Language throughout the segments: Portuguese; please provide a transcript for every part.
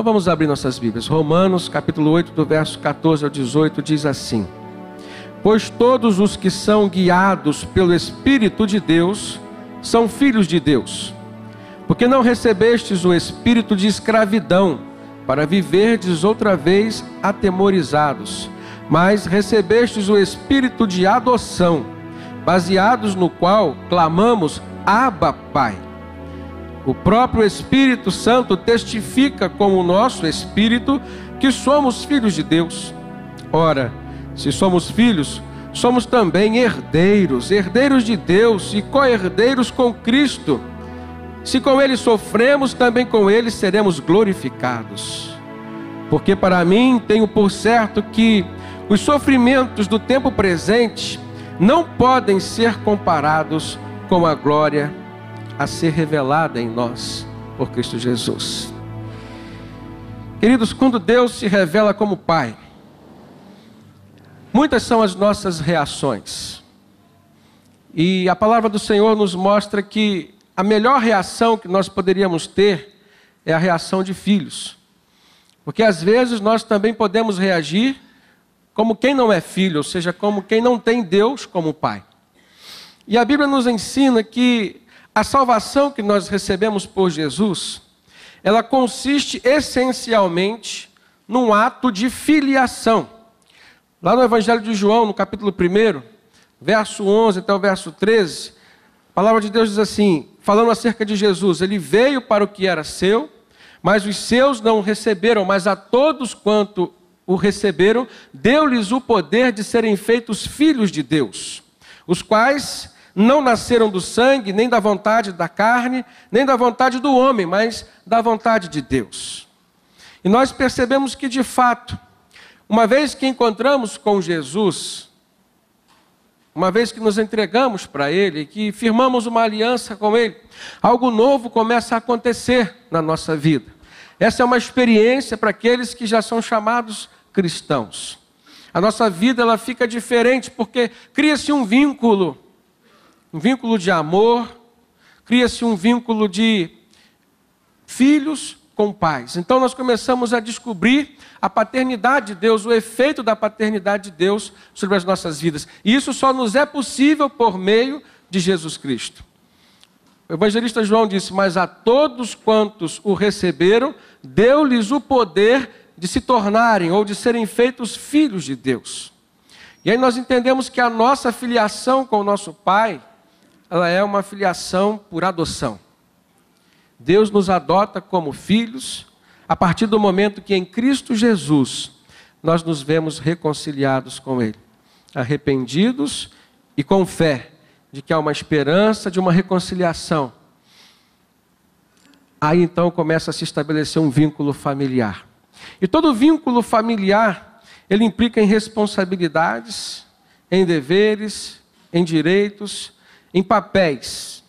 vamos abrir nossas Bíblias. Romanos, capítulo 8, do verso 14 ao 18, diz assim: Pois todos os que são guiados pelo Espírito de Deus são filhos de Deus. Porque não recebestes o espírito de escravidão, para viverdes outra vez atemorizados, mas recebestes o espírito de adoção, baseados no qual clamamos: Abba, Pai. O próprio Espírito Santo testifica com o nosso espírito que somos filhos de Deus. Ora, se somos filhos, somos também herdeiros, herdeiros de Deus e co-herdeiros com Cristo. Se com Ele sofremos, também com Ele seremos glorificados. Porque para mim tenho por certo que os sofrimentos do tempo presente não podem ser comparados com a glória a ser revelada em nós por Cristo Jesus. Queridos, quando Deus se revela como Pai, muitas são as nossas reações. E a palavra do Senhor nos mostra que a melhor reação que nós poderíamos ter é a reação de filhos. Porque às vezes nós também podemos reagir como quem não é filho, ou seja, como quem não tem Deus como Pai. E a Bíblia nos ensina que a salvação que nós recebemos por Jesus, ela consiste essencialmente num ato de filiação. Lá no Evangelho de João, no capítulo 1, verso 11 até o verso 13, a palavra de Deus diz assim, falando acerca de Jesus: Ele veio para o que era seu, mas os seus não o receberam, mas a todos quanto o receberam, deu-lhes o poder de serem feitos filhos de Deus, os quais não nasceram do sangue, nem da vontade da carne, nem da vontade do homem, mas da vontade de Deus. E nós percebemos que, de fato, uma vez que encontramos com Jesus, uma vez que nos entregamos para Ele, que firmamos uma aliança com Ele, algo novo começa a acontecer na nossa vida. Essa é uma experiência para aqueles que já são chamados cristãos. A nossa vida ela fica diferente porque cria-se um vínculo de amor, cria-se um vínculo de filhos com pais. Então nós começamos a descobrir a paternidade de Deus, o efeito da paternidade de Deus sobre as nossas vidas. E isso só nos é possível por meio de Jesus Cristo. O evangelista João disse: Mas a todos quantos o receberam, deu-lhes o poder de se tornarem ou de serem feitos filhos de Deus. E aí nós entendemos que a nossa filiação com o nosso Pai, ela é uma filiação por adoção. Deus nos adota como filhos a partir do momento que em Cristo Jesus nós nos vemos reconciliados com Ele, arrependidos e com fé de que há uma esperança de uma reconciliação. Aí então começa a se estabelecer um vínculo familiar. E todo vínculo familiar, ele implica em responsabilidades, em deveres, em direitos, em papéis.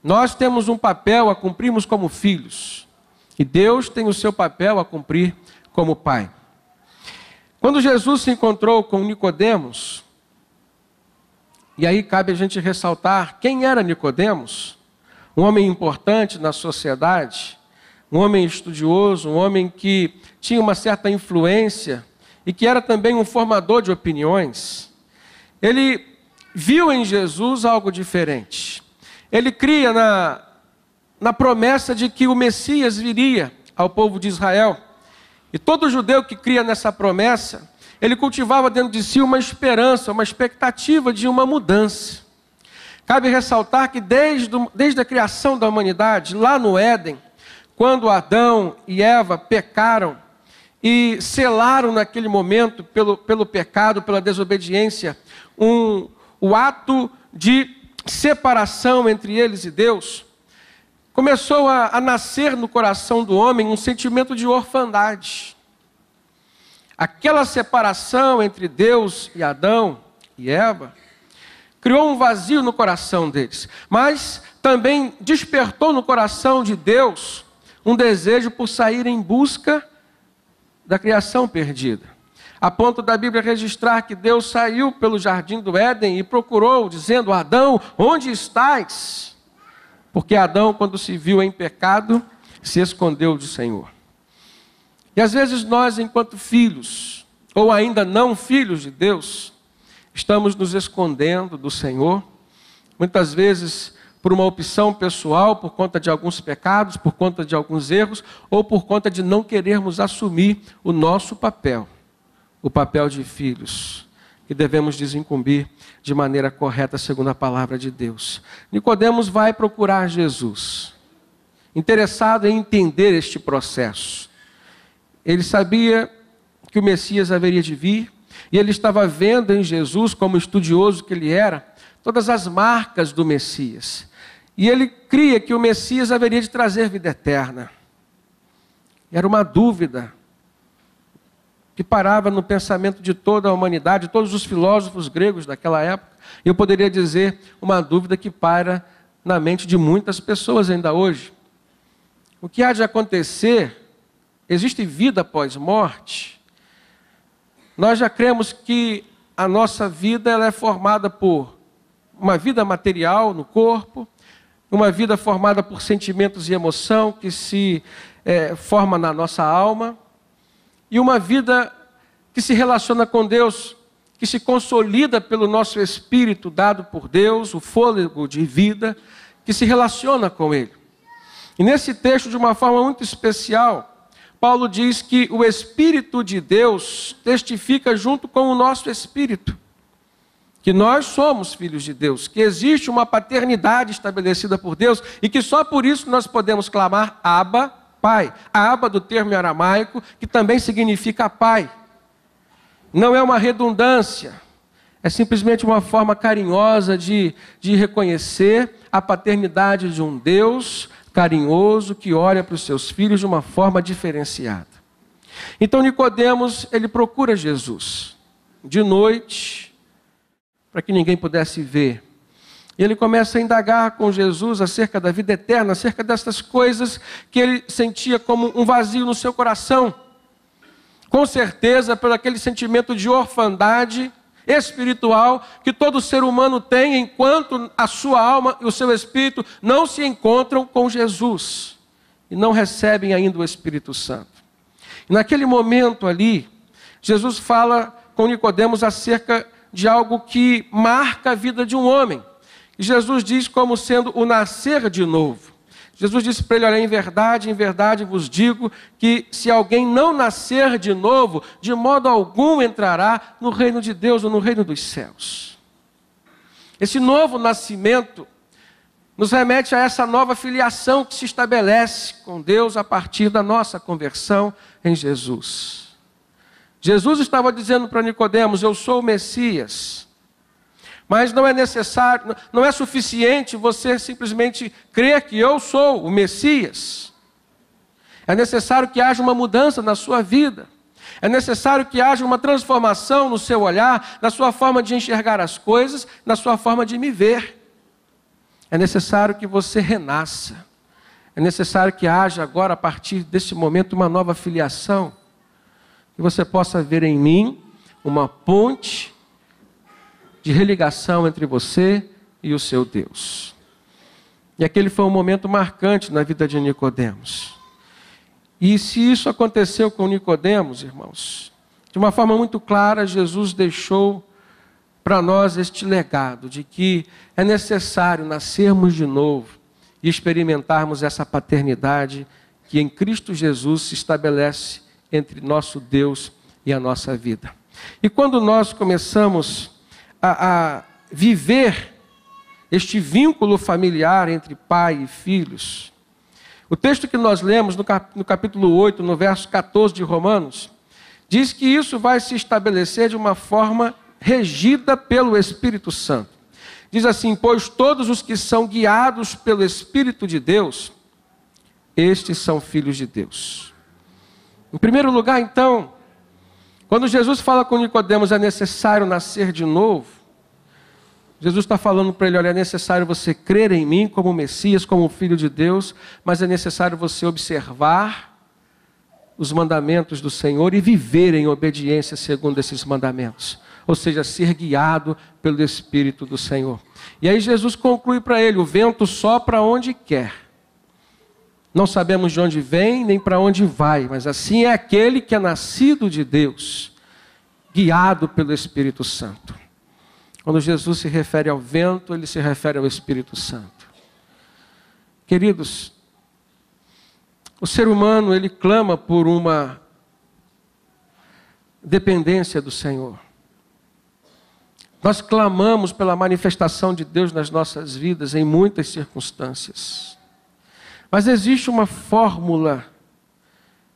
Nós temos um papel a cumprirmos como filhos, e Deus tem o seu papel a cumprir como Pai. Quando Jesus se encontrou com Nicodemos, e aí cabe a gente ressaltar quem era Nicodemos, um homem importante na sociedade, um homem estudioso, um homem que tinha uma certa influência e que era também um formador de opiniões. Ele viu em Jesus algo diferente. Ele cria na promessa de que o Messias viria ao povo de Israel. E todo judeu que cria nessa promessa, ele cultivava dentro de si uma esperança, uma expectativa de uma mudança. Cabe ressaltar que desde a criação da humanidade, lá no Éden, quando Adão e Eva pecaram e selaram naquele momento, pelo pecado, pela desobediência, o ato de separação entre eles e Deus, começou a nascer no coração do homem um sentimento de orfandade. Aquela separação entre Deus e Adão e Eva criou um vazio no coração deles, mas também despertou no coração de Deus um desejo por sair em busca da criação perdida. A ponto da Bíblia registrar que Deus saiu pelo jardim do Éden e procurou, dizendo: Adão, onde estás? Porque Adão, quando se viu em pecado, se escondeu do Senhor. E às vezes nós, enquanto filhos, ou ainda não filhos de Deus, estamos nos escondendo do Senhor, muitas vezes por uma opção pessoal, por conta de alguns pecados, por conta de alguns erros, ou por conta de não querermos assumir o nosso papel, o papel de filhos, que devemos desincumbir de maneira correta, segundo a palavra de Deus. Nicodemos vai procurar Jesus, interessado em entender este processo. Ele sabia que o Messias haveria de vir, e ele estava vendo em Jesus, como estudioso que ele era, todas as marcas do Messias. E ele cria que o Messias haveria de trazer vida eterna. Era uma dúvida que parava no pensamento de toda a humanidade, todos os filósofos gregos daquela época. E eu poderia dizer uma dúvida que paira na mente de muitas pessoas ainda hoje. O que há de acontecer? Existe vida após morte? Nós já cremos que a nossa vida ela é formada por uma vida material no corpo, uma vida formada por sentimentos e emoção que se forma na nossa alma, e uma vida que se relaciona com Deus, que se consolida pelo nosso espírito dado por Deus, o fôlego de vida, que se relaciona com Ele. E nesse texto, de uma forma muito especial, Paulo diz que o Espírito de Deus testifica junto com o nosso espírito que nós somos filhos de Deus, que existe uma paternidade estabelecida por Deus e que só por isso nós podemos clamar Abba, Pai. Abba do termo aramaico, que também significa Pai. Não é uma redundância, é simplesmente uma forma carinhosa de reconhecer a paternidade de um Deus carinhoso que olha para os seus filhos de uma forma diferenciada. Então Nicodemos, ele procura Jesus de noite, para que ninguém pudesse ver. E ele começa a indagar com Jesus acerca da vida eterna, acerca dessas coisas que ele sentia como um vazio no seu coração. Com certeza, por aquele sentimento de orfandade espiritual que todo ser humano tem enquanto a sua alma e o seu espírito não se encontram com Jesus e não recebem ainda o Espírito Santo. E naquele momento ali, Jesus fala com Nicodemos acerca de algo que marca a vida de um homem. E Jesus diz como sendo o nascer de novo. Jesus disse para ele, olha, em verdade vos digo que se alguém não nascer de novo, de modo algum entrará no reino de Deus ou no reino dos céus. Esse novo nascimento nos remete a essa nova filiação que se estabelece com Deus a partir da nossa conversão em Jesus. Jesus estava dizendo para Nicodemos, eu sou o Messias. Mas não é necessário, não é suficiente você simplesmente crer que eu sou o Messias. É necessário que haja uma mudança na sua vida. É necessário que haja uma transformação no seu olhar, na sua forma de enxergar as coisas, na sua forma de me ver. É necessário que você renasça. É necessário que haja agora, a partir desse momento, uma nova filiação. Que você possa ver em mim uma ponte de religação entre você e o seu Deus. E aquele foi um momento marcante na vida de Nicodemos. E se isso aconteceu com Nicodemos, irmãos, de uma forma muito clara, Jesus deixou para nós este legado de que é necessário nascermos de novo e experimentarmos essa paternidade que em Cristo Jesus se estabelece entre nosso Deus e a nossa vida. E quando nós começamos a viver este vínculo familiar entre pai e filhos, o texto que nós lemos no capítulo 8, no verso 14 de Romanos, diz que isso vai se estabelecer de uma forma regida pelo Espírito Santo. Diz assim, pois todos os que são guiados pelo Espírito de Deus, estes são filhos de Deus. Em primeiro lugar, então, quando Jesus fala com Nicodemos, é necessário nascer de novo, Jesus está falando para ele, olha, é necessário você crer em mim como Messias, como Filho de Deus, mas é necessário você observar os mandamentos do Senhor e viver em obediência segundo esses mandamentos. Ou seja, ser guiado pelo Espírito do Senhor. E aí Jesus conclui para ele, o vento sopra onde quer. Não sabemos de onde vem, nem para onde vai, mas assim é aquele que é nascido de Deus, guiado pelo Espírito Santo. Quando Jesus se refere ao vento, ele se refere ao Espírito Santo. Queridos, o ser humano, ele clama por uma dependência do Senhor. Nós clamamos pela manifestação de Deus nas nossas vidas em muitas circunstâncias. Mas existe uma fórmula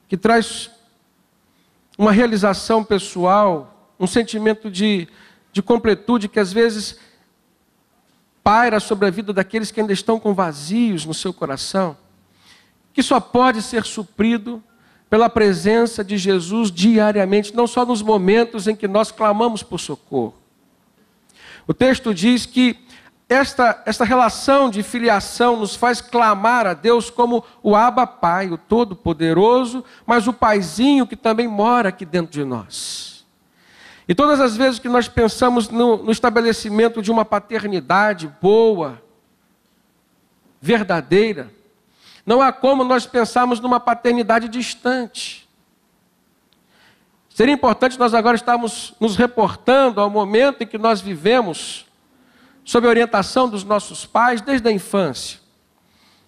que traz uma realização pessoal, um sentimento de completude que às vezes paira sobre a vida daqueles que ainda estão com vazios no seu coração, que só pode ser suprido pela presença de Jesus diariamente, não só nos momentos em que nós clamamos por socorro. O texto diz que esta relação de filiação nos faz clamar a Deus como o Abba Pai, o Todo-Poderoso, mas o Paizinho que também mora aqui dentro de nós. E todas as vezes que nós pensamos no estabelecimento de uma paternidade boa, verdadeira, não há como nós pensarmos numa paternidade distante. Seria importante nós agora estarmos nos reportando ao momento em que nós vivemos sob a orientação dos nossos pais desde a infância.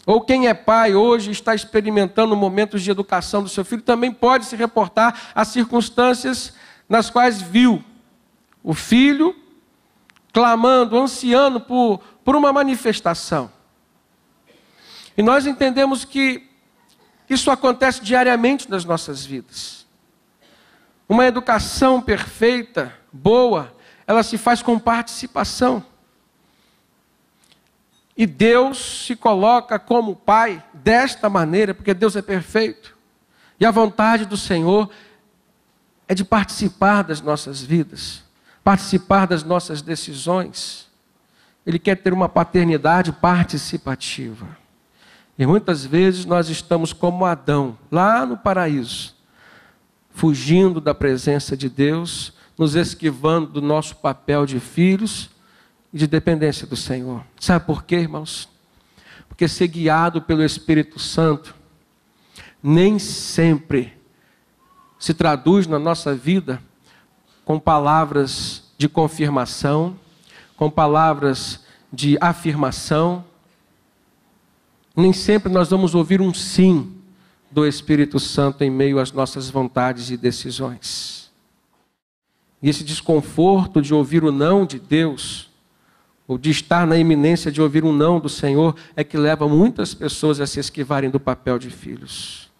Ou quem é pai hoje está experimentando momentos de educação do seu filho, também pode se reportar a circunstâncias nas quais viu o filho clamando, ansiando por uma manifestação. E nós entendemos que isso acontece diariamente nas nossas vidas. Uma educação perfeita, boa, ela se faz com participação. E Deus se coloca como Pai desta maneira, porque Deus é perfeito. E a vontade do Senhor é de participar das nossas vidas, participar das nossas decisões. Ele quer ter uma paternidade participativa. E muitas vezes nós estamos como Adão, lá no paraíso, fugindo da presença de Deus, nos esquivando do nosso papel de filhos e de dependência do Senhor. Sabe por quê, irmãos? Porque ser guiado pelo Espírito Santo nem sempre se traduz na nossa vida com palavras de confirmação, com palavras de afirmação. Nem sempre nós vamos ouvir um sim do Espírito Santo em meio às nossas vontades e decisões. E esse desconforto de ouvir o não de Deus, ou de estar na iminência de ouvir um não do Senhor, é que leva muitas pessoas a se esquivarem do papel de filhos.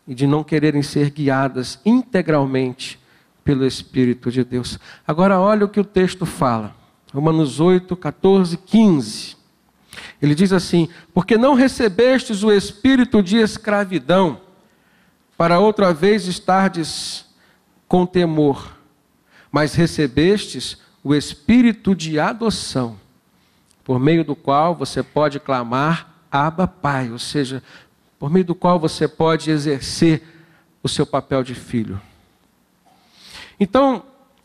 E de não quererem ser guiadas integralmente pelo Espírito de Deus. Agora olha o que o texto fala. Romanos 8, 14, 15. Ele diz assim: porque não recebestes o espírito de escravidão, para outra vez estardes com temor, mas recebestes o espírito de adoção, por meio do qual você pode clamar Abba Pai, ou seja, por meio do qual você pode exercer o seu papel de filho. Então,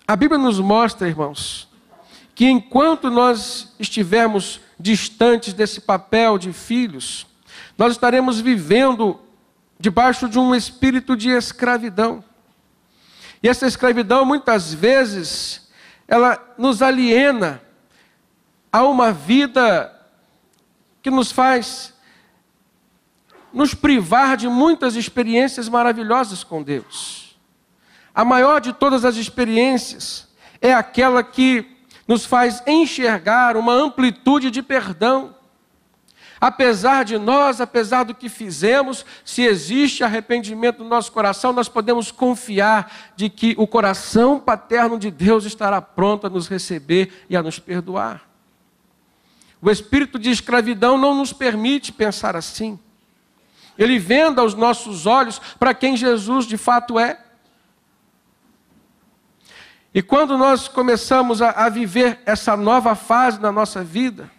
a Bíblia nos mostra, irmãos, que enquanto nós estivermos distantes desse papel de filhos, nós estaremos vivendo debaixo de um espírito de escravidão. E essa escravidão, muitas vezes, ela nos aliena a uma vida que nos faz nos privar de muitas experiências maravilhosas com Deus. A maior de todas as experiências é aquela que nos faz enxergar uma amplitude de perdão. Apesar de nós, apesar do que fizemos, se existe arrependimento no nosso coração, nós podemos confiar de que o coração paterno de Deus estará pronto a nos receber e a nos perdoar. O espírito de escravidão não nos permite pensar assim. Ele venda os nossos olhos para quem Jesus de fato é. E quando nós começamos a viver essa nova fase na nossa vida,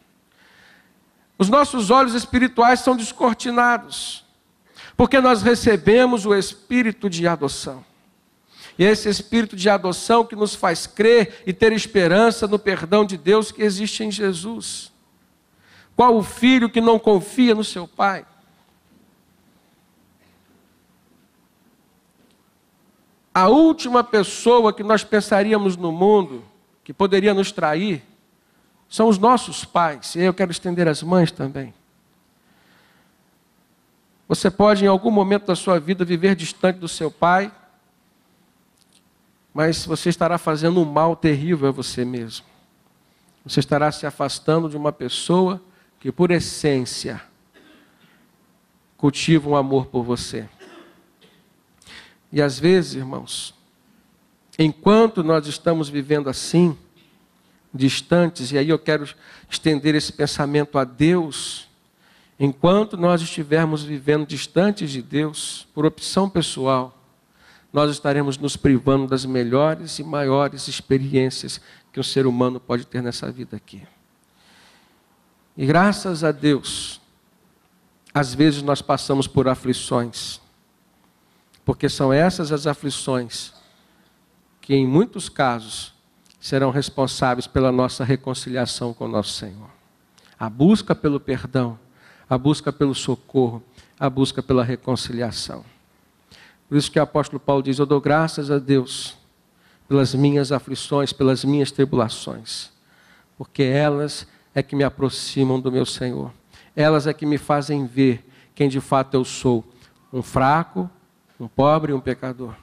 os nossos olhos espirituais são descortinados, porque nós recebemos o espírito de adoção. E é esse espírito de adoção que nos faz crer e ter esperança no perdão de Deus que existe em Jesus. Qual o filho que não confia no seu pai? a última pessoa que nós pensaríamos no mundo que poderia nos trair são os nossos pais. E eu quero estender as mães também. Você pode, em algum momento da sua vida, viver distante do seu pai, mas você estará fazendo um mal terrível a você mesmo. Você estará se afastando de uma pessoa que, por essência, cultiva um amor por você. E às vezes, irmãos, enquanto nós estamos vivendo assim, distantes, e aí eu quero estender esse pensamento a Deus, enquanto nós estivermos vivendo distantes de Deus, por opção pessoal, nós estaremos nos privando das melhores e maiores experiências que um ser humano pode ter nessa vida aqui. E graças a Deus, às vezes nós passamos por aflições, porque são essas as aflições que, em muitos casos, serão responsáveis pela nossa reconciliação com o nosso Senhor. A busca pelo perdão, a busca pelo socorro, a busca pela reconciliação. Por isso que o apóstolo Paulo diz: eu dou graças a Deus pelas minhas aflições, pelas minhas tribulações, porque elas é que me aproximam do meu Senhor. Elas é que me fazem ver quem de fato eu sou, um fraco, um pobre e um pecador.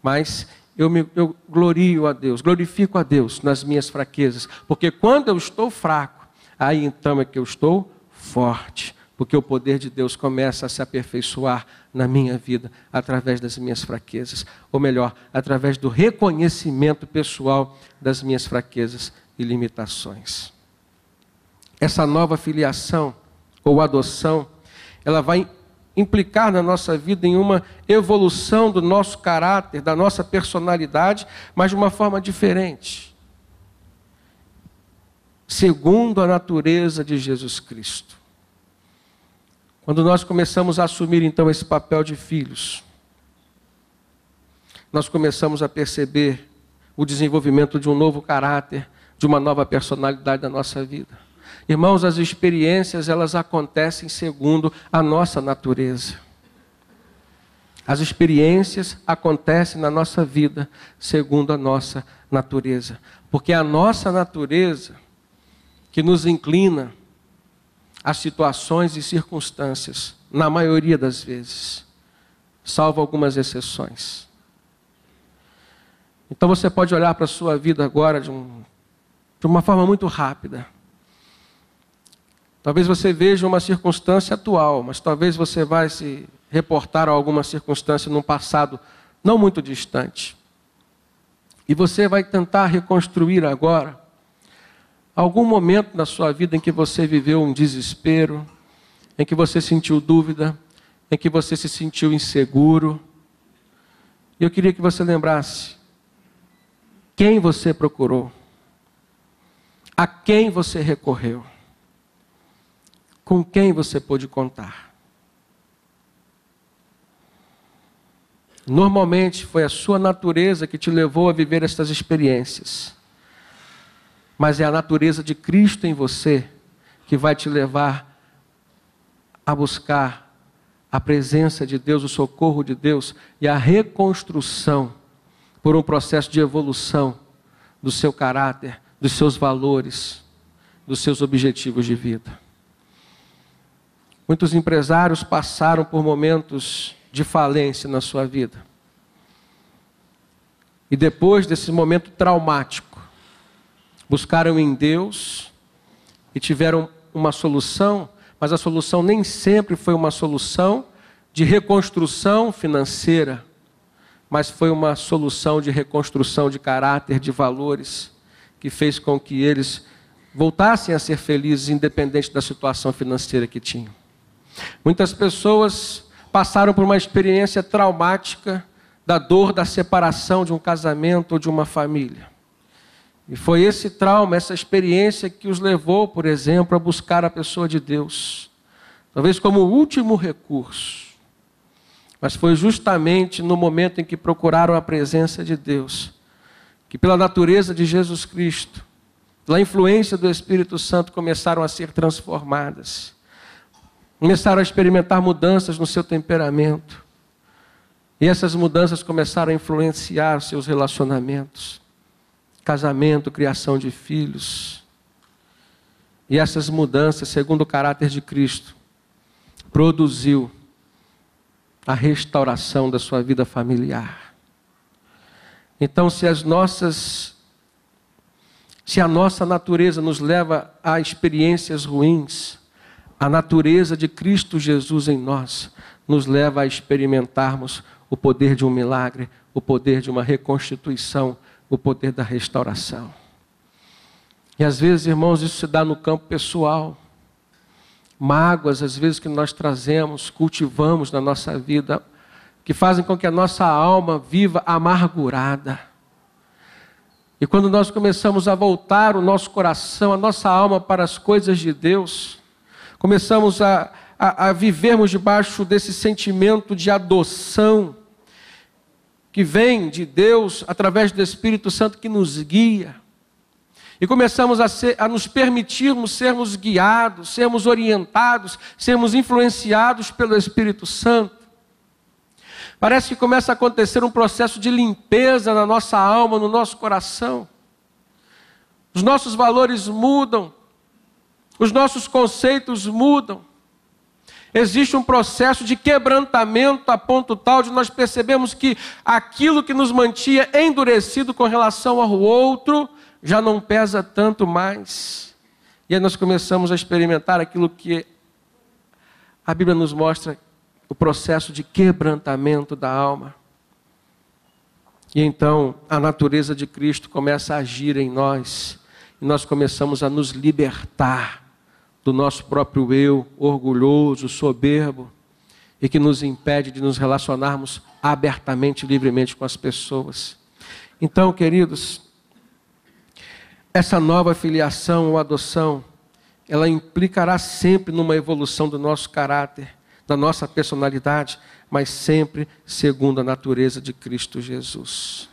Mas eu glorio a Deus, glorifico a Deus nas minhas fraquezas, porque quando eu estou fraco, aí então é que eu estou forte, porque o poder de Deus começa a se aperfeiçoar na minha vida através das minhas fraquezas, ou melhor, através do reconhecimento pessoal das minhas fraquezas e limitações. Essa nova filiação ou adoção, ela vai implicar na nossa vida em uma evolução do nosso caráter, da nossa personalidade, mas de uma forma diferente, segundo a natureza de Jesus Cristo. Quando nós começamos a assumir então esse papel de filhos, nós começamos a perceber o desenvolvimento de um novo caráter, de uma nova personalidade da nossa vida. Irmãos, as experiências, elas acontecem segundo a nossa natureza. As experiências acontecem na nossa vida segundo a nossa natureza. Porque é a nossa natureza que nos inclina às situações e circunstâncias, na maioria das vezes, salvo algumas exceções. Então você pode olhar para a sua vida agora de uma forma muito rápida. Talvez você veja uma circunstância atual, mas talvez você vai se reportar a alguma circunstância num passado não muito distante. E você vai tentar reconstruir agora algum momento na sua vida em que você viveu um desespero, em que você sentiu dúvida, em que você se sentiu inseguro. E eu queria que você lembrasse quem você procurou, a quem você recorreu, com quem você pôde contar. Normalmente foi a sua natureza que te levou a viver estas experiências. Mas é a natureza de Cristo em você que vai te levar a buscar a presença de Deus, o socorro de Deus e a reconstrução por um processo de evolução do seu caráter, dos seus valores, dos seus objetivos de vida. Muitos empresários passaram por momentos de falência na sua vida. E depois desse momento traumático, buscaram em Deus e tiveram uma solução, mas a solução nem sempre foi uma solução de reconstrução financeira, mas foi uma solução de reconstrução de caráter, de valores, que fez com que eles voltassem a ser felizes, independente da situação financeira que tinham. Muitas pessoas passaram por uma experiência traumática da dor da separação de um casamento ou de uma família. E foi esse trauma, essa experiência que os levou, por exemplo, a buscar a pessoa de Deus. Talvez como último recurso. Mas foi justamente no momento em que procuraram a presença de Deus, que pela natureza de Jesus Cristo, pela influência do Espírito Santo, começaram a ser transformadas. Começaram a experimentar mudanças no seu temperamento. E essas mudanças começaram a influenciar seus relacionamentos, casamento, criação de filhos. E essas mudanças, segundo o caráter de Cristo, produziu a restauração da sua vida familiar. Então, se a nossa natureza nos leva a experiências ruins, a natureza de Cristo Jesus em nós nos leva a experimentarmos o poder de um milagre, o poder de uma reconstituição, o poder da restauração. E às vezes, irmãos, isso se dá no campo pessoal. Mágoas, às vezes, que nós trazemos, cultivamos na nossa vida, que fazem com que a nossa alma viva amargurada. E quando nós começamos a voltar o nosso coração, a nossa alma para as coisas de Deus, começamos a vivermos debaixo desse sentimento de adoção, que vem de Deus através do Espírito Santo que nos guia. E começamos a nos permitirmos sermos guiados, sermos orientados, sermos influenciados pelo Espírito Santo. Parece que começa a acontecer um processo de limpeza na nossa alma, no nosso coração. Os nossos valores mudam, os nossos conceitos mudam. Existe um processo de quebrantamento a ponto tal de nós percebermos que aquilo que nos mantinha endurecido com relação ao outro já não pesa tanto mais. E aí nós começamos a experimentar aquilo que a Bíblia nos mostra, o processo de quebrantamento da alma. E então a natureza de Cristo começa a agir em nós. E nós começamos a nos libertar do nosso próprio eu, orgulhoso, soberbo, e que nos impede de nos relacionarmos abertamente, livremente com as pessoas. Então, queridos, essa nova filiação ou adoção, ela implicará sempre numa evolução do nosso caráter, da nossa personalidade, mas sempre segundo a natureza de Cristo Jesus.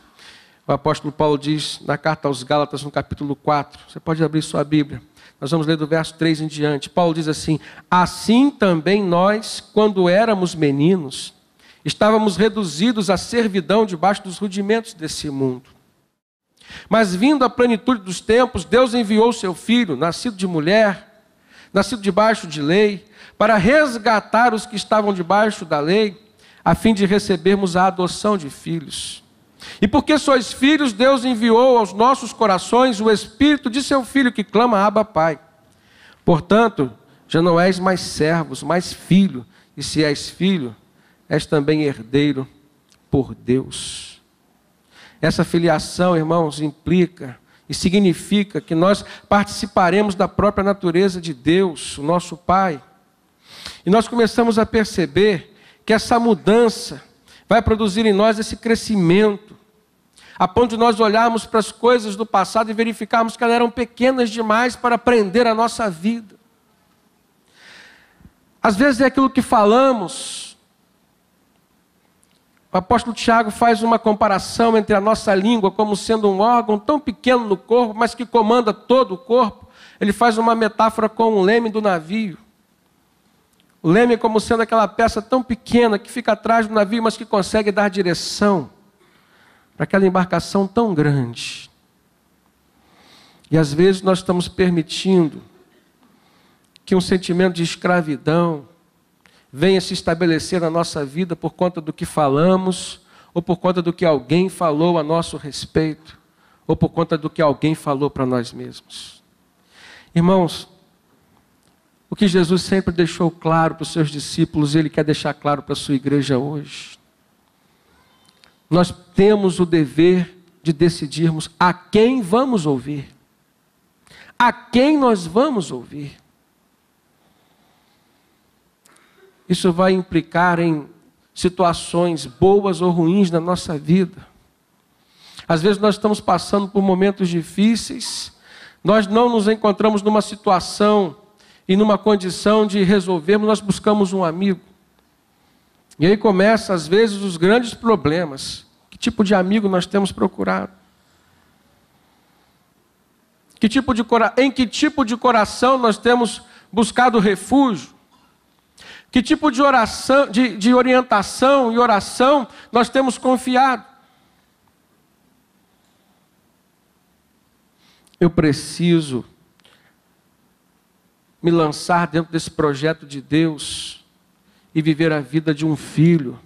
O apóstolo Paulo diz na carta aos Gálatas, no capítulo 4, você pode abrir sua Bíblia, nós vamos ler do verso 3 em diante. Paulo diz assim: assim também nós, quando éramos meninos, estávamos reduzidos à servidão debaixo dos rudimentos desse mundo. Mas vindo a plenitude dos tempos, Deus enviou o seu Filho, nascido de mulher, nascido debaixo de lei, para resgatar os que estavam debaixo da lei, a fim de recebermos a adoção de filhos. E porque sois filhos, Deus enviou aos nossos corações o Espírito de seu Filho, que clama: Abba, Pai. Portanto, já não és mais servos, mas filho. E se és filho, és também herdeiro por Deus. Essa filiação, irmãos, implica e significa que nós participaremos da própria natureza de Deus, o nosso Pai. E nós começamos a perceber que essa mudança vai produzir em nós esse crescimento, a ponto de nós olharmos para as coisas do passado e verificarmos que elas eram pequenas demais para prender a nossa vida. Às vezes é aquilo que falamos. O apóstolo Tiago faz uma comparação entre a nossa língua como sendo um órgão tão pequeno no corpo, mas que comanda todo o corpo. Ele faz uma metáfora com o leme do navio. O leme como sendo aquela peça tão pequena que fica atrás do navio, mas que consegue dar direção para aquela embarcação tão grande. E às vezes nós estamos permitindo que um sentimento de escravidão venha se estabelecer na nossa vida por conta do que falamos, ou por conta do que alguém falou a nosso respeito, ou por conta do que alguém falou para nós mesmos. Irmãos, o que Jesus sempre deixou claro para os seus discípulos, Ele quer deixar claro para a sua igreja hoje. Nós temos o dever de decidirmos a quem vamos ouvir. A quem nós vamos ouvir. Isso vai implicar em situações boas ou ruins na nossa vida. Às vezes nós estamos passando por momentos difíceis, nós não nos encontramos numa situação e numa condição de resolvermos, nós buscamos um amigo. E aí começam, às vezes, os grandes problemas. Que tipo de amigo nós temos procurado? Em que tipo de coração nós temos buscado refúgio? Que tipo de oração, de orientação e oração nós temos confiado? Eu preciso me lançar dentro desse projeto de Deus e viver a vida de um filho,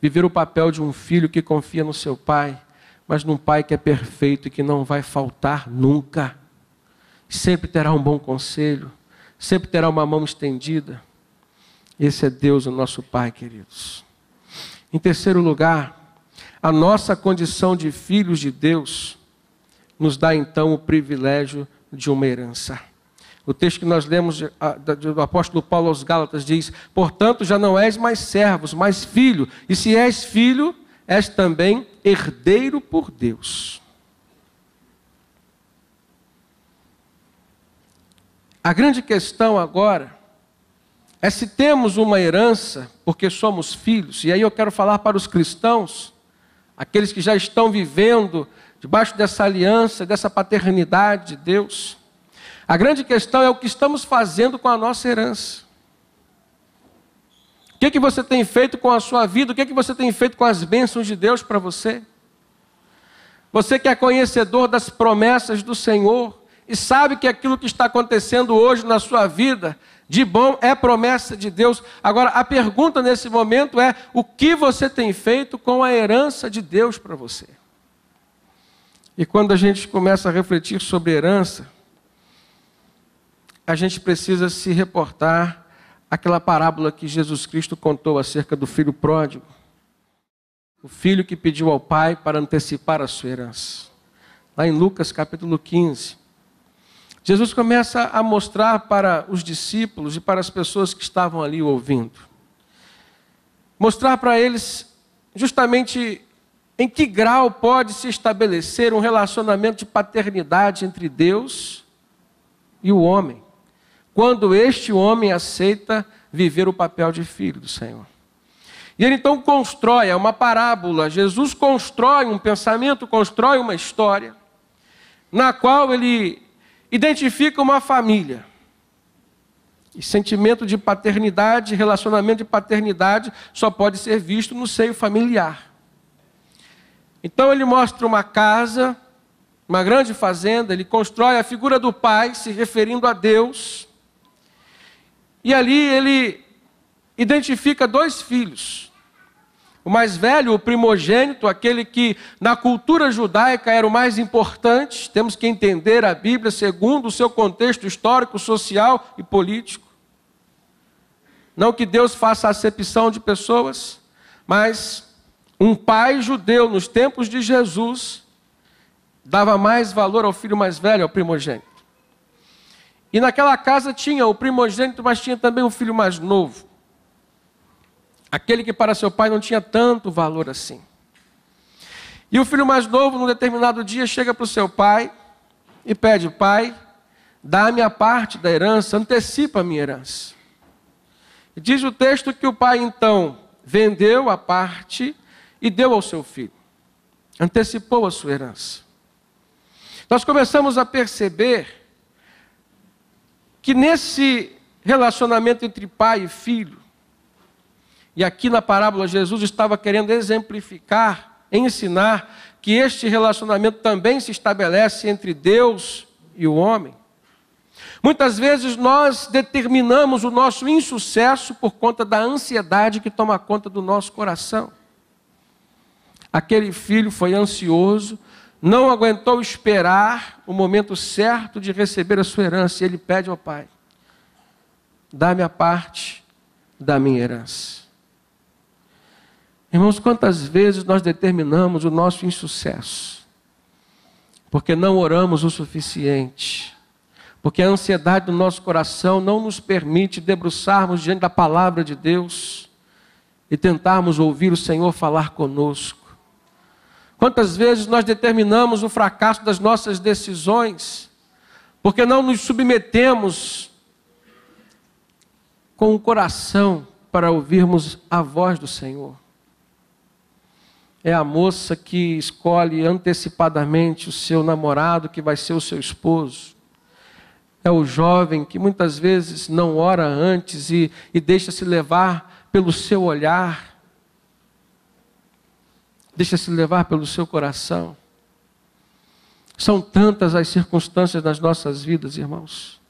viver o papel de um filho que confia no seu pai, mas num pai que é perfeito e que não vai faltar nunca. Sempre terá um bom conselho, sempre terá uma mão estendida. Esse é Deus, o nosso Pai, queridos. Em terceiro lugar, a nossa condição de filhos de Deus nos dá então o privilégio de uma herança. O texto que nós lemos do apóstolo Paulo aos Gálatas diz: portanto, já não és mais servos, mas filho, e se és filho, és também herdeiro por Deus. A grande questão agora é se temos uma herança, porque somos filhos, e aí eu quero falar para os cristãos, aqueles que já estão vivendo debaixo dessa aliança, dessa paternidade de Deus. A grande questão é o que estamos fazendo com a nossa herança. O que você tem feito com a sua vida? O que você tem feito com as bênçãos de Deus para você? Você que é conhecedor das promessas do Senhor e sabe que aquilo que está acontecendo hoje na sua vida de bom é promessa de Deus. Agora, a pergunta nesse momento é: o que você tem feito com a herança de Deus para você? E quando a gente começa a refletir sobre herança, a gente precisa se reportar àquela parábola que Jesus Cristo contou acerca do filho pródigo. O filho que pediu ao pai para antecipar a sua herança. Lá em Lucas capítulo 15. Jesus começa a mostrar para os discípulos e para as pessoas que estavam ali ouvindo. Mostrar para eles justamente em que grau pode se estabelecer um relacionamento de paternidade entre Deus e o homem, quando este homem aceita viver o papel de filho do Senhor. E ele então constrói, é uma parábola, Jesus constrói um pensamento, constrói uma história, na qual ele identifica uma família. E sentimento de paternidade, relacionamento de paternidade, só pode ser visto no seio familiar. Então ele mostra uma casa, uma grande fazenda, ele constrói a figura do pai, se referindo a Deus. E ali ele identifica dois filhos. O mais velho, o primogênito, aquele que na cultura judaica era o mais importante. Temos que entender a Bíblia segundo o seu contexto histórico, social e político. Não que Deus faça acepção de pessoas, mas um pai judeu nos tempos de Jesus dava mais valor ao filho mais velho, ao primogênito. E naquela casa tinha o primogênito, mas tinha também o filho mais novo. Aquele que para seu pai não tinha tanto valor assim. E o filho mais novo, num determinado dia, chega para o seu pai e pede: pai, dá-me a parte da herança, antecipa a minha herança. E diz o texto que o pai então vendeu a parte e deu ao seu filho. Antecipou a sua herança. Nós começamos a perceber que nesse relacionamento entre pai e filho, e aqui na parábola Jesus estava querendo exemplificar, ensinar que este relacionamento também se estabelece entre Deus e o homem. Muitas vezes nós determinamos o nosso insucesso por conta da ansiedade que toma conta do nosso coração. Aquele filho foi ansioso, não aguentou esperar o momento certo de receber a sua herança, e ele pede ao pai: dá-me a parte da minha herança. Irmãos, quantas vezes nós determinamos o nosso insucesso, porque não oramos o suficiente, porque a ansiedade do nosso coração não nos permite debruçarmos diante da palavra de Deus e tentarmos ouvir o Senhor falar conosco. Quantas vezes nós determinamos o fracasso das nossas decisões, porque não nos submetemos com o coração para ouvirmos a voz do Senhor. É a moça que escolhe antecipadamente o seu namorado, que vai ser o seu esposo. É o jovem que muitas vezes não ora antes e deixa-se levar pelo seu olhar, deixa-se levar pelo seu coração. São tantas as circunstâncias nas nossas vidas, irmãos,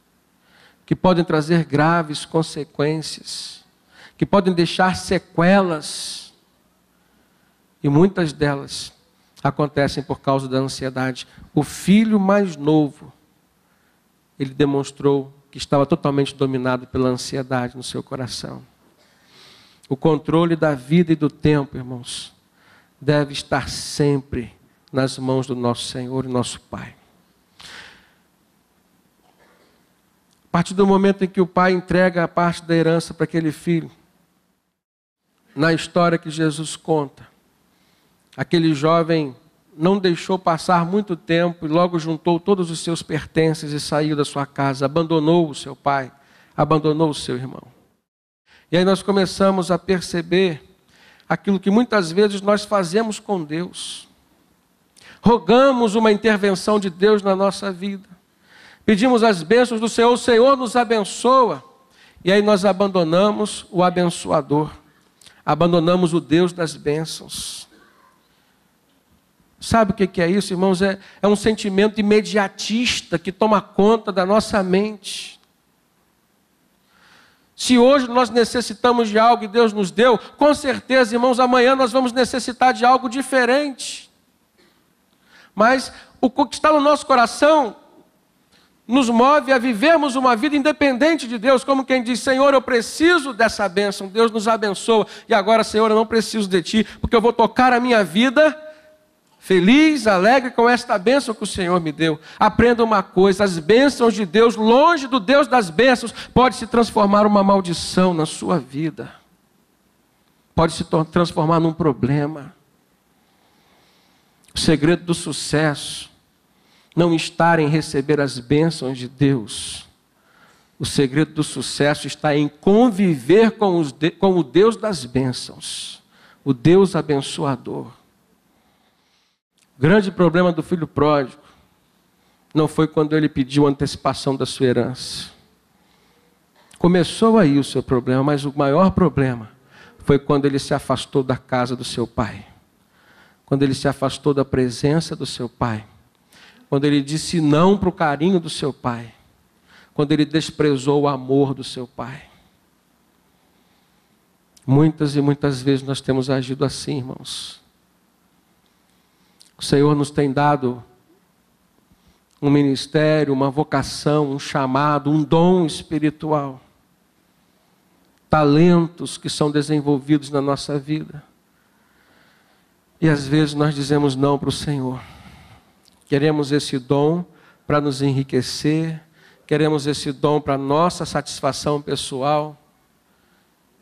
que podem trazer graves consequências, que podem deixar sequelas, e muitas delas acontecem por causa da ansiedade. O filho mais novo, ele demonstrou que estava totalmente dominado pela ansiedade no seu coração. O controle da vida e do tempo, irmãos, deve estar sempre nas mãos do nosso Senhor e nosso Pai. A partir do momento em que o pai entrega a parte da herança para aquele filho, na história que Jesus conta, aquele jovem não deixou passar muito tempo e logo juntou todos os seus pertences e saiu da sua casa, abandonou o seu pai, abandonou o seu irmão. E aí nós começamos a perceber aquilo que muitas vezes nós fazemos com Deus. Rogamos uma intervenção de Deus na nossa vida. Pedimos as bênçãos do Senhor, o Senhor nos abençoa. E aí nós abandonamos o abençoador. Abandonamos o Deus das bênçãos. Sabe o que é isso, irmãos? É um sentimento imediatista que toma conta da nossa mente. Se hoje nós necessitamos de algo e Deus nos deu, com certeza, irmãos, amanhã nós vamos necessitar de algo diferente. Mas o que está no nosso coração nos move a vivermos uma vida independente de Deus, como quem diz: Senhor, eu preciso dessa bênção, Deus nos abençoa, e agora, Senhor, eu não preciso de Ti, porque eu vou tocar a minha vida feliz, alegre com esta bênção que o Senhor me deu. Aprenda uma coisa: as bênçãos de Deus, longe do Deus das bênçãos, pode se transformar uma maldição na sua vida, pode se transformar num problema. O segredo do sucesso não está em receber as bênçãos de Deus. O segredo do sucesso está em conviver com o Deus das bênçãos, o Deus abençoador. O grande problema do filho pródigo não foi quando ele pediu antecipação da sua herança. Começou aí o seu problema, mas o maior problema foi quando ele se afastou da casa do seu pai. Quando ele se afastou da presença do seu pai. Quando ele disse não para o carinho do seu pai. Quando ele desprezou o amor do seu pai. Muitas e muitas vezes nós temos agido assim, irmãos. O Senhor nos tem dado um ministério, uma vocação, um chamado, um dom espiritual. Talentos que são desenvolvidos na nossa vida. E às vezes nós dizemos não para o Senhor. Queremos esse dom para nos enriquecer, queremos esse dom para nossa satisfação pessoal.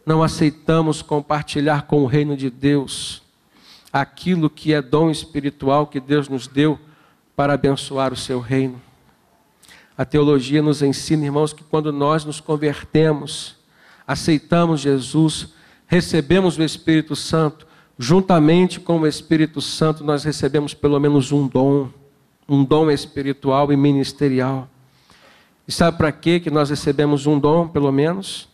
Não aceitamos compartilhar com o reino de Deus aquilo que é dom espiritual que Deus nos deu para abençoar o seu reino. A teologia nos ensina, irmãos, que quando nós nos convertemos, aceitamos Jesus, recebemos o Espírito Santo, juntamente com o Espírito Santo nós recebemos pelo menos um dom espiritual e ministerial. E sabe para que nós recebemos um dom, pelo menos?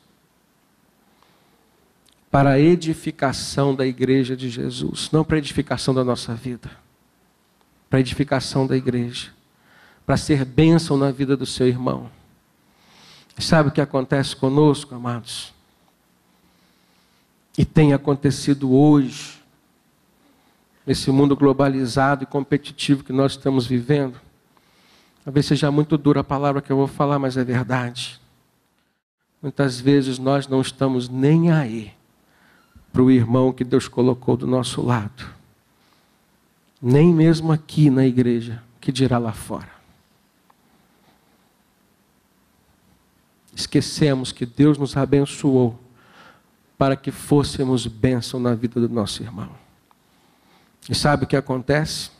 Para a edificação da igreja de Jesus, não para a edificação da nossa vida, para a edificação da igreja, para ser bênção na vida do seu irmão. E sabe o que acontece conosco, amados? E tem acontecido hoje, nesse mundo globalizado e competitivo que nós estamos vivendo. Talvez seja muito dura a palavra que eu vou falar, mas é verdade. Muitas vezes nós não estamos nem aí para o irmão que Deus colocou do nosso lado. Nem mesmo aqui na igreja, que dirá lá fora. Esquecemos que Deus nos abençoou para que fôssemos bênção na vida do nosso irmão. E sabe o que acontece?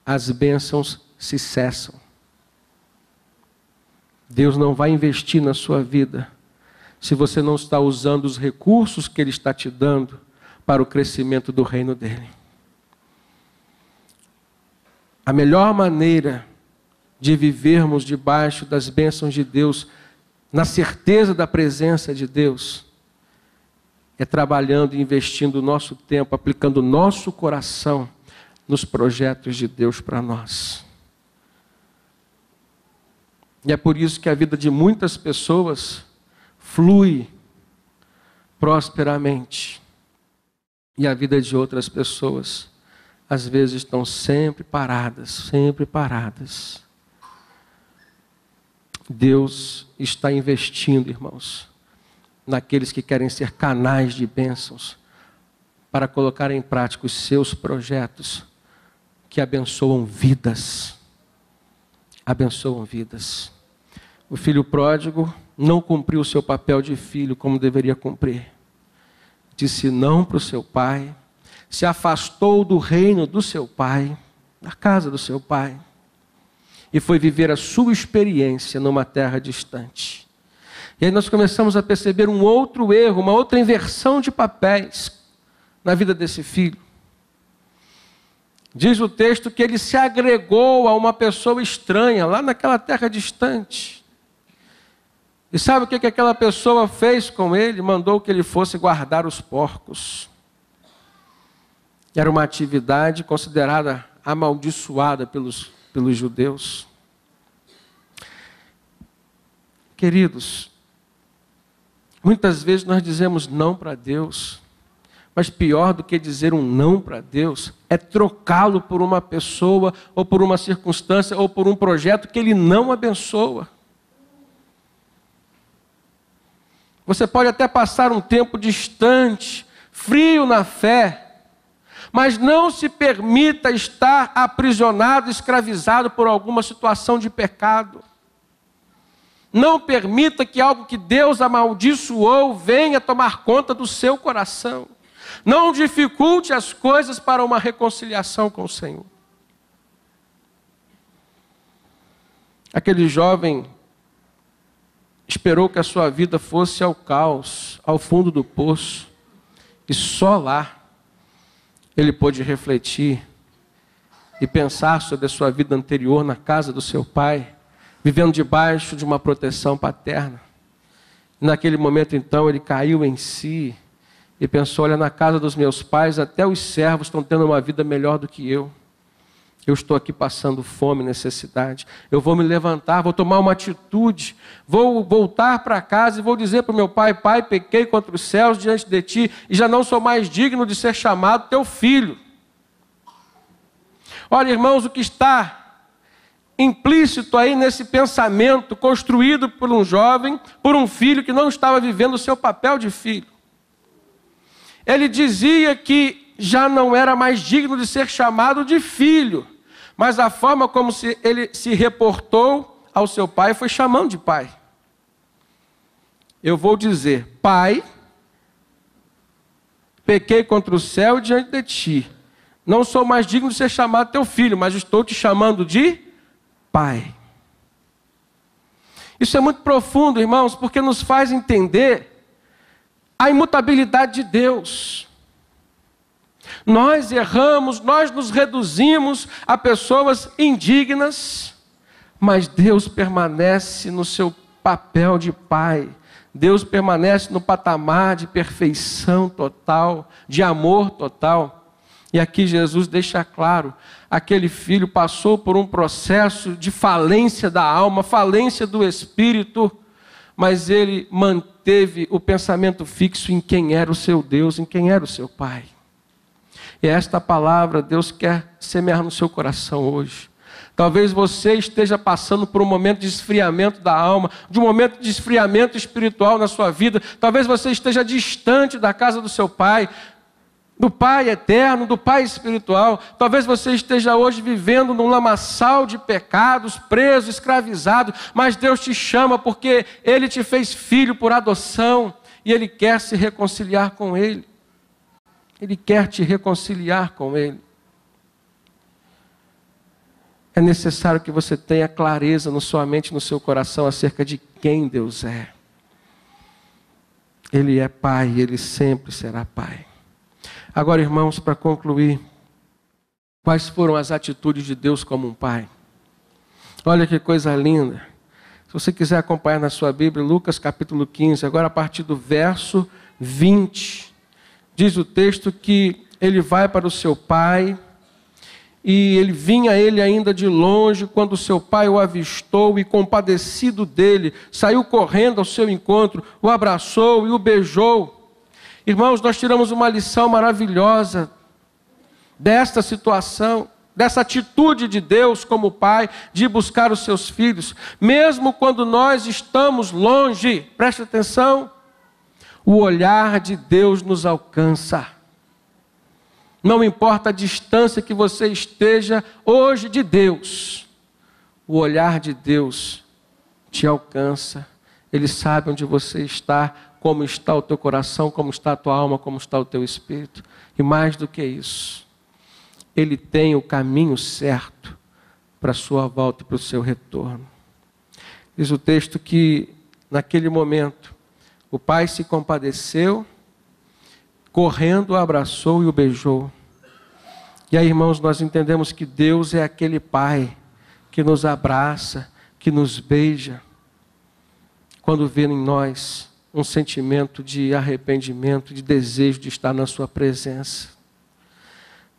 As bênçãos se cessam. Deus não vai investir na sua vida se você não está usando os recursos que Ele está te dando para o crescimento do reino dEle. A melhor maneira de vivermos debaixo das bênçãos de Deus, na certeza da presença de Deus, é trabalhando e investindo o nosso tempo, aplicando o nosso coração nos projetos de Deus para nós. E é por isso que a vida de muitas pessoas flui prosperamente. E a vida de outras pessoas, às vezes, estão sempre paradas, sempre paradas. Deus está investindo, irmãos, naqueles que querem ser canais de bênçãos, para colocar em prática os seus projetos, que abençoam vidas. Abençoam vidas. O filho pródigo não cumpriu o seu papel de filho como deveria cumprir. Disse não para o seu pai, se afastou do reino do seu pai, da casa do seu pai, e foi viver a sua experiência numa terra distante. E aí nós começamos a perceber um outro erro, uma outra inversão de papéis na vida desse filho. Diz o texto que ele se agregou a uma pessoa estranha, lá naquela terra distante. E sabe o que aquela pessoa fez com ele? Mandou que ele fosse guardar os porcos. Era uma atividade considerada amaldiçoada pelos judeus. Queridos, muitas vezes nós dizemos não para Deus, mas pior do que dizer um não para Deus é trocá-lo por uma pessoa, ou por uma circunstância, ou por um projeto que Ele não abençoa. Você pode até passar um tempo distante, frio na fé, mas não se permita estar aprisionado, escravizado por alguma situação de pecado. Não permita que algo que Deus amaldiçoou venha tomar conta do seu coração. Não dificulte as coisas para uma reconciliação com o Senhor. Aquele jovem esperou que a sua vida fosse ao caos, ao fundo do poço, e só lá ele pôde refletir e pensar sobre a sua vida anterior na casa do seu pai, vivendo debaixo de uma proteção paterna. E naquele momento, então, ele caiu em si e pensou, olha, na casa dos meus pais, até os servos estão tendo uma vida melhor do que eu. Eu estou aqui passando fome, necessidade. Eu vou me levantar, vou tomar uma atitude, vou voltar para casa e vou dizer para o meu pai, pai, pequei contra os céus diante de ti e já não sou mais digno de ser chamado teu filho. Olha, irmãos, o que está implícito aí nesse pensamento construído por um jovem, por um filho que não estava vivendo o seu papel de filho. Ele dizia que já não era mais digno de ser chamado de filho, mas a forma como ele se reportou ao seu pai foi chamando de pai. Eu vou dizer, pai, pequei contra o céu diante de ti. Não sou mais digno de ser chamado teu filho, mas estou te chamando de pai. Isso é muito profundo, irmãos, porque nos faz entender a imutabilidade de Deus. Nós erramos, nós nos reduzimos a pessoas indignas, mas Deus permanece no seu papel de pai. Deus permanece no patamar de perfeição total, de amor total. E aqui Jesus deixa claro, aquele filho passou por um processo de falência da alma, falência do espírito, mas ele manteve o pensamento fixo em quem era o seu Deus, em quem era o seu pai. E esta palavra Deus quer semear no seu coração hoje. Talvez você esteja passando por um momento de esfriamento da alma, de um momento de esfriamento espiritual na sua vida. Talvez você esteja distante da casa do seu pai, do Pai eterno, do Pai espiritual. Talvez você esteja hoje vivendo num lamaçal de pecados, preso, escravizado, mas Deus te chama porque Ele te fez filho por adoção e Ele quer se reconciliar com Ele. Ele quer te reconciliar com Ele. É necessário que você tenha clareza na sua mente e no seu coração acerca de quem Deus é. Ele é Pai e Ele sempre será Pai. Agora, irmãos, para concluir, quais foram as atitudes de Deus como um pai? Olha que coisa linda. Se você quiser acompanhar na sua Bíblia, Lucas capítulo 15, agora a partir do verso 20. Diz o texto que ele vai para o seu pai, e ele vinha ele ainda de longe, quando seu pai o avistou e, compadecido dele, saiu correndo ao seu encontro, o abraçou e o beijou. Irmãos, nós tiramos uma lição maravilhosa desta situação, dessa atitude de Deus como pai, de buscar os seus filhos, mesmo quando nós estamos longe. Preste atenção, o olhar de Deus nos alcança. Não importa a distância que você esteja hoje de Deus, o olhar de Deus te alcança. Ele sabe onde você está, como está o teu coração, como está a tua alma, como está o teu espírito. E mais do que isso, Ele tem o caminho certo para a sua volta e para o seu retorno. Diz o texto que, naquele momento, o pai se compadeceu, correndo, o abraçou e o beijou. E aí, irmãos, nós entendemos que Deus é aquele pai que nos abraça, que nos beija, quando vê em nós um sentimento de arrependimento, de desejo de estar na sua presença.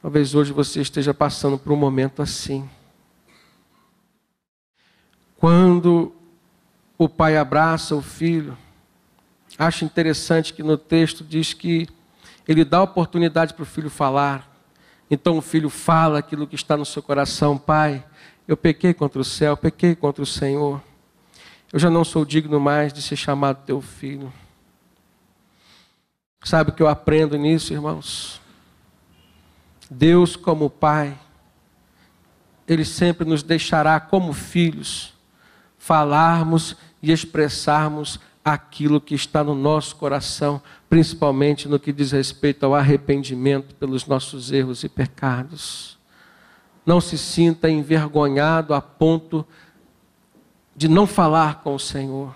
Talvez hoje você esteja passando por um momento assim. Quando o pai abraça o filho, acho interessante que no texto diz que ele dá oportunidade para o filho falar. Então o filho fala aquilo que está no seu coração. Pai, eu pequei contra o céu, pequei contra o Senhor. Eu já não sou digno mais de ser chamado teu filho. Sabe o que eu aprendo nisso, irmãos? Deus como Pai, Ele sempre nos deixará como filhos falarmos e expressarmos aquilo que está no nosso coração, principalmente no que diz respeito ao arrependimento pelos nossos erros e pecados. Não se sinta envergonhado a ponto de não falar com o Senhor.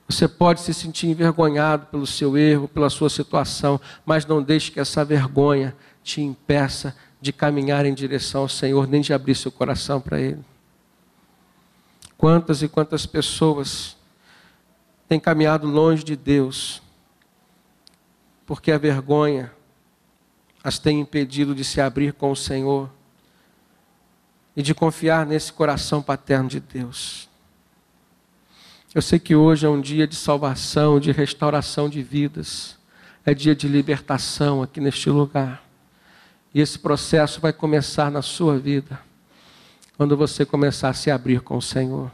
Você pode se sentir envergonhado pelo seu erro, pela sua situação, mas não deixe que essa vergonha te impeça de caminhar em direção ao Senhor, nem de abrir seu coração para Ele. Quantas e quantas pessoas têm caminhado longe de Deus, porque a vergonha as tem impedido de se abrir com o Senhor e de confiar nesse coração paterno de Deus. Eu sei que hoje é um dia de salvação, de restauração de vidas. É dia de libertação aqui neste lugar. E esse processo vai começar na sua vida, quando você começar a se abrir com o Senhor.